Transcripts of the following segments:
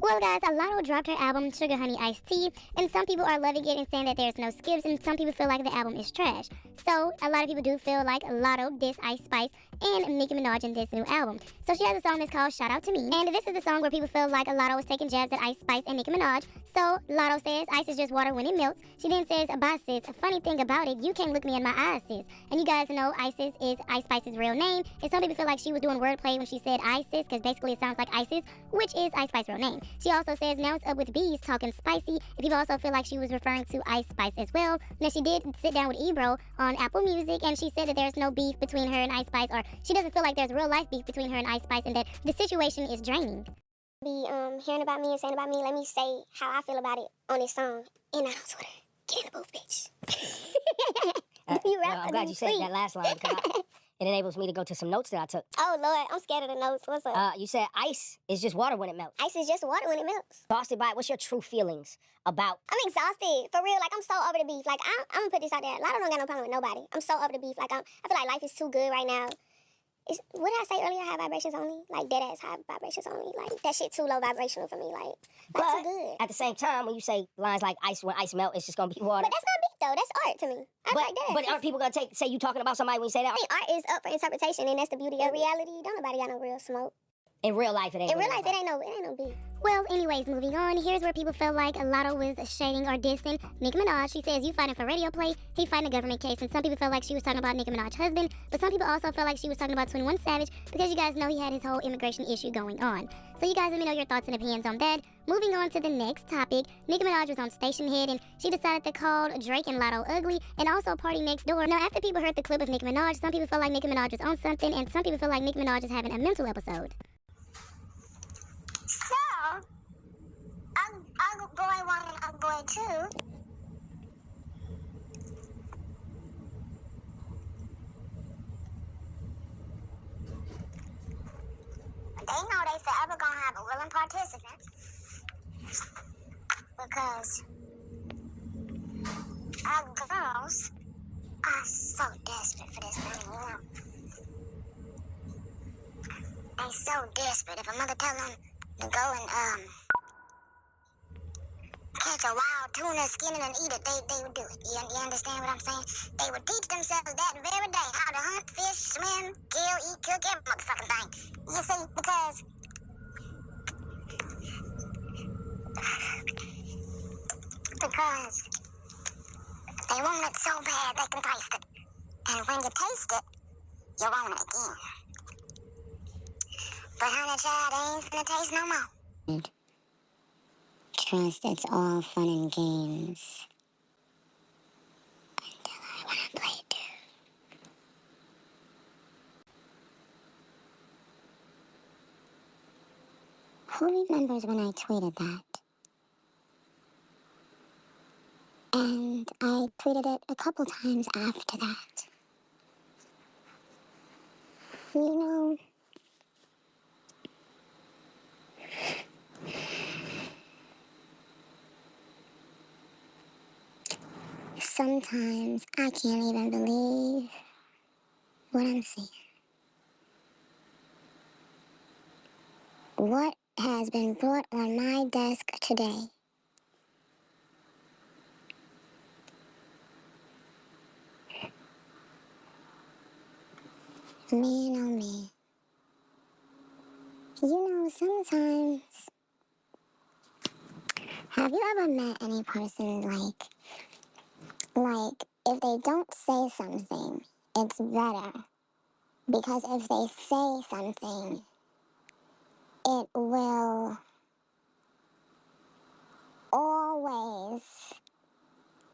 Well, guys, Latto dropped her album Sugar Honey Iced Tea, and some people are loving it and saying that there's no skips, and some people feel like the album is trash. So, a lot of people do feel like Latto dissed Ice Spice and Nicki Minaj in this new album. So she has a song that's called Shout Out to Me, and this is the song where people feel like Latto was taking jabs at Ice Spice and Nicki Minaj. So, Latto says, ice is just water when it melts. She then says, bye sis, a funny thing about it, you can't look me in my eyes sis. And you guys know Isis is Ice Spice's real name, and some people feel like she was doing wordplay when she said Isis, because basically it sounds like Isis, which is Ice Spice's real name. She also says, now it's up with bees, talking spicy, and people also feel like she was referring to Ice Spice as well. Now she did sit down with Ebro on Apple Music, and she said that there's no beef between her and Ice Spice, or she doesn't feel like there's real life beef between her and Ice Spice, and that the situation is draining. Be hearing about me and saying about me, let me say how I feel about it on this song. In the house with her. Get in the booth, bitch. You rap, I'm glad you said that last line because it enables me to go to some notes that I took. Oh, Lord, I'm scared of the notes. What's up? You said ice is just water when it melts. Ice is just water when it melts. Exhausted by it. What's your true feelings about? I'm exhausted. For real, like, I'm so over the beef. Like, I'm gonna put this out there. Latto don't got no problem with nobody. I'm so over the beef. Like, I feel like life is too good right now. What did I say earlier? High vibrations only? Like, dead ass high vibrations only. Like, that shit too low vibrational for me. Like too good. At the same time, when you say lines like ice, when ice melt, it's just gonna be water. But that's not beef, though. That's art to me. I like that. But aren't people gonna say you talking about somebody when you say that? I think art is up for interpretation, and that's the beauty of reality. Don't nobody got no real smoke. In real life, it ain't. In real life, it ain't no beef. Well, anyways, moving on, here's where people feel like Latto was shading or dissing Nicki Minaj. She says, you fighting for radio play, he fighting a government case, and some people feel like she was talking about Nicki Minaj's husband, but some people also feel like she was talking about 21 Savage, because you guys know he had his whole immigration issue going on. So you guys let me know your thoughts and opinions on that. Moving on to the next topic, Nicki Minaj was on Station Head, and she decided to call Drake and Latto ugly, and also Party Next Door. Now, after people heard the clip of Nicki Minaj, some people feel like Nicki Minaj was on something, and some people feel like Nicki Minaj is having a mental episode. So, Ugly Boy 1 and Ugly Boy 2. They know they forever gonna have a willing participant. Because our girls are so desperate for this money, you know. They so desperate. If a mother tell them to go and catch a wild tuna, skin it and eat it, they would do it. You understand what I'm saying? They would teach themselves that very day, how to hunt, fish, swim, kill, eat, cook, every motherfucking thing. You see, because they want it so bad they can taste it. And when you taste it, you want it again. But honey child, ain't finna taste no more. Trust, it's all fun and games. Until I wanna play too. Who remembers when I tweeted that? And I tweeted it a couple times after that. You know, sometimes I can't even believe what I'm seeing. What has been brought on my desk today? Man, oh man. You know, sometimes, have you ever met any person like if they don't say something, it's better. Because if they say something, it will always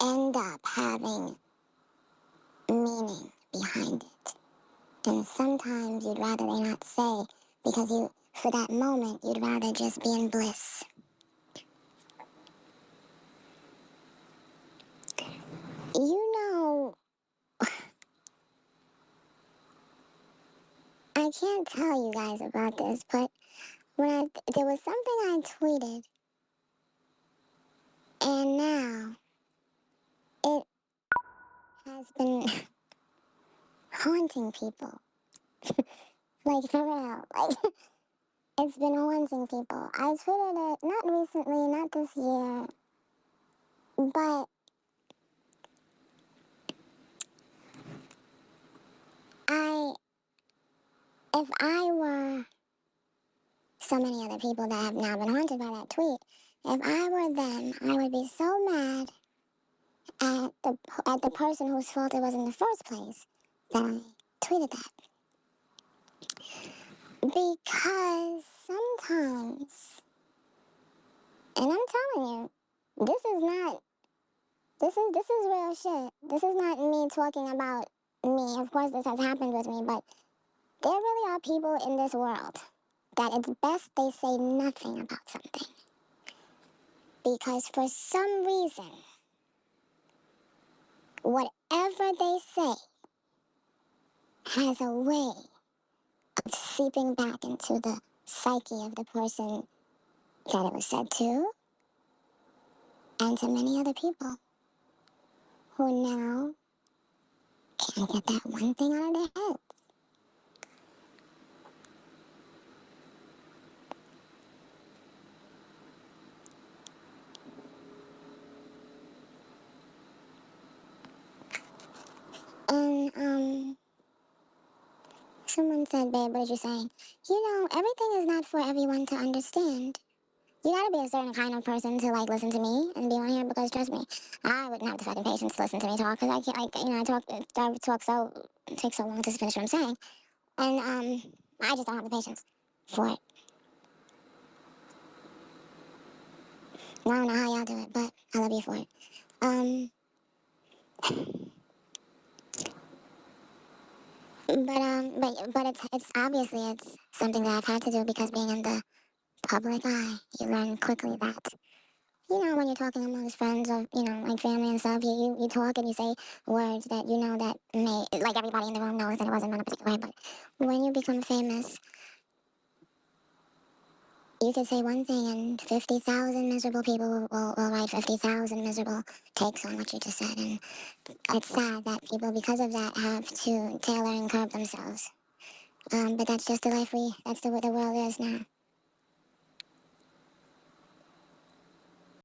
end up having meaning behind it. And sometimes you'd rather they not say, because for that moment, you'd rather just be in bliss. You know, I can't tell you guys about this, but there was something I tweeted, and now it has been haunting people. Like, for real. Like, it's been haunting people. I tweeted it, not recently, not this year, but if I were so many other people that have now been haunted by that tweet, if I were them, I would be so mad at the person whose fault it was in the first place that I tweeted that. Because sometimes, and I'm telling you, this is real shit. This is not me talking about me. Of course this has happened with me, but there really are people in this world that it's best they say nothing about something. Because for some reason, whatever they say has a way of seeping back into the psyche of the person that it was said to, and to many other people who now can't get that one thing out of their heads. And, someone said, babe, what did you say? You know, everything is not for everyone to understand. You gotta be a certain kind of person to, like, listen to me and be on here, because, trust me, I wouldn't have the fucking patience to listen to me talk, because I can't, like, you know, I talk so, it takes so long to finish what I'm saying. And, I just don't have the patience for it. I don't know how y'all do it, but I love you for it. But it's obviously it's something that I've had to do, because being in the public eye, you learn quickly that, you know, when you're talking amongst friends or, you know, like family and stuff, you talk and you say words that you know that may, like, everybody in the room knows that it wasn't meant a particular way, but when you become famous, you could say one thing and 50,000 miserable people will write 50,000 miserable takes on what you just said, and it's sad that people, because of that, have to tailor and curb themselves. But that's just the life that's the way the world is now.